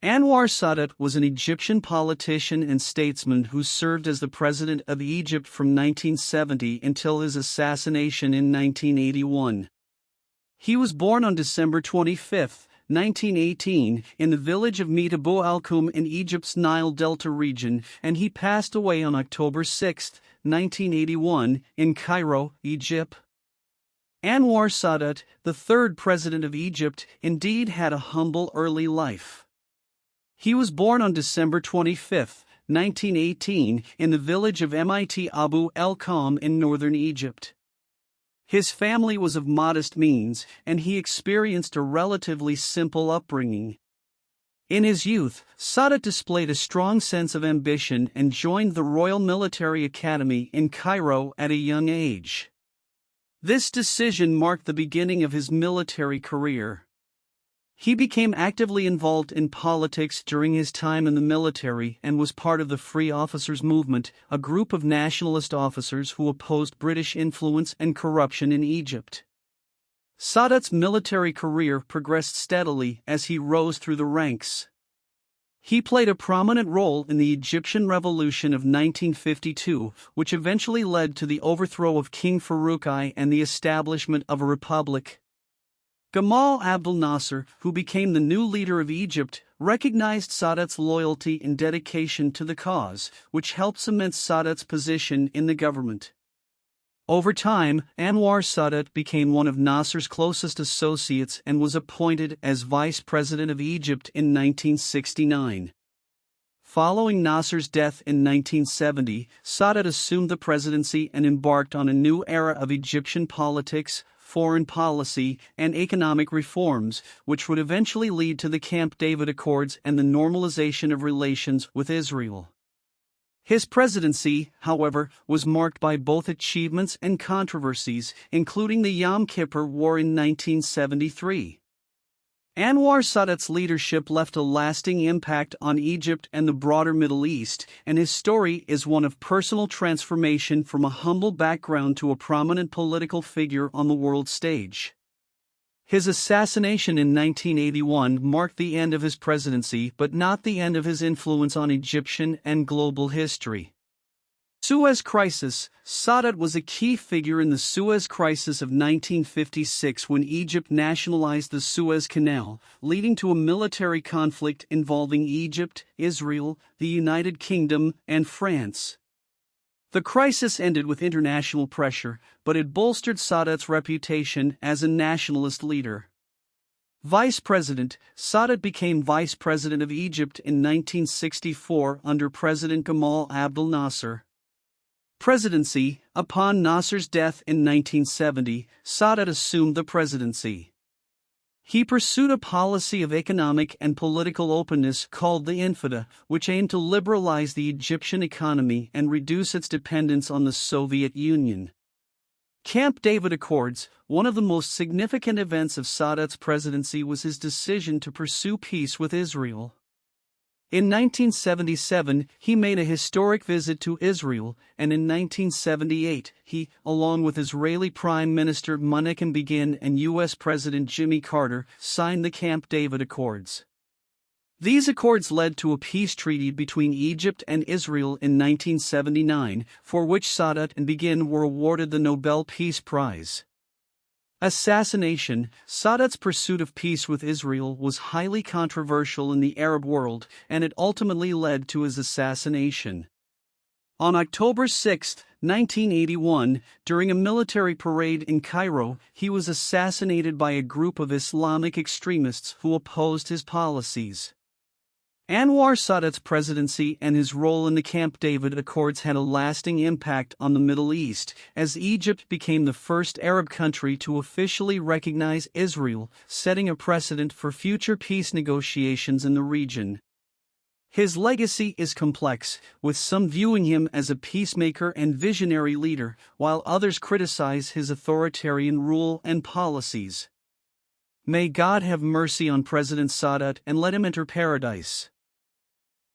Anwar Sadat was an Egyptian politician and statesman who served as the president of Egypt from 1970 until his assassination in 1981. He was born on December 25, 1918, in the village of Metabu al-Kum in Egypt's Nile Delta region, and he passed away on October 6, 1981, in Cairo, Egypt. Anwar Sadat, the third president of Egypt, indeed had a humble early life. He was born on December 25, 1918, in the village of Mit Abu el-Qam in northern Egypt. His family was of modest means, and he experienced a relatively simple upbringing. In his youth, Sadat displayed a strong sense of ambition and joined the Royal Military Academy in Cairo at a young age. This decision marked the beginning of his military career. He became actively involved in politics during his time in the military and was part of the Free Officers Movement, a group of nationalist officers who opposed British influence and corruption in Egypt. Sadat's military career progressed steadily as he rose through the ranks. He played a prominent role in the Egyptian Revolution of 1952, which eventually led to the overthrow of King Farouk I and the establishment of a republic. Gamal Abdel Nasser, who became the new leader of Egypt, recognized Sadat's loyalty and dedication to the cause, which helped cement Sadat's position in the government. Over time, Anwar Sadat became one of Nasser's closest associates and was appointed as vice president of Egypt in 1969. Following Nasser's death in 1970, Sadat assumed the presidency and embarked on a new era of Egyptian politics, foreign policy, and economic reforms, which would eventually lead to the Camp David Accords and the normalization of relations with Israel. His presidency, however, was marked by both achievements and controversies, including the Yom Kippur War in 1973. Anwar Sadat's leadership left a lasting impact on Egypt and the broader Middle East, and his story is one of personal transformation from a humble background to a prominent political figure on the world stage. His assassination in 1981 marked the end of his presidency but not the end of his influence on Egyptian and global history. Suez Crisis. Sadat was a key figure in the Suez Crisis of 1956 when Egypt nationalized the Suez Canal, leading to a military conflict involving Egypt, Israel, the United Kingdom, and France. The crisis ended with international pressure, but it bolstered Sadat's reputation as a nationalist leader. Vice President. Sadat became Vice President of Egypt in 1964 under President Gamal Abdel Nasser. Presidency. Upon Nasser's death in 1970, Sadat assumed the presidency. He pursued a policy of economic and political openness called the Infida, which aimed to liberalize the Egyptian economy and reduce its dependence on the Soviet Union. Camp David Accords. One of the most significant events of Sadat's presidency was his decision to pursue peace with Israel. In 1977, he made a historic visit to Israel, and in 1978, he, along with Israeli Prime Minister Menachem Begin and U.S. President Jimmy Carter, signed the Camp David Accords. These accords led to a peace treaty between Egypt and Israel in 1979, for which Sadat and Begin were awarded the Nobel Peace Prize. Assassination. Sadat's pursuit of peace with Israel was highly controversial in the Arab world, and it ultimately led to his assassination. On October 6, 1981, during a military parade in Cairo, he was assassinated by a group of Islamic extremists who opposed his policies. Anwar Sadat's presidency and his role in the Camp David Accords had a lasting impact on the Middle East, as Egypt became the first Arab country to officially recognize Israel, setting a precedent for future peace negotiations in the region. His legacy is complex, with some viewing him as a peacemaker and visionary leader, while others criticize his authoritarian rule and policies. May God have mercy on President Sadat and let him enter paradise.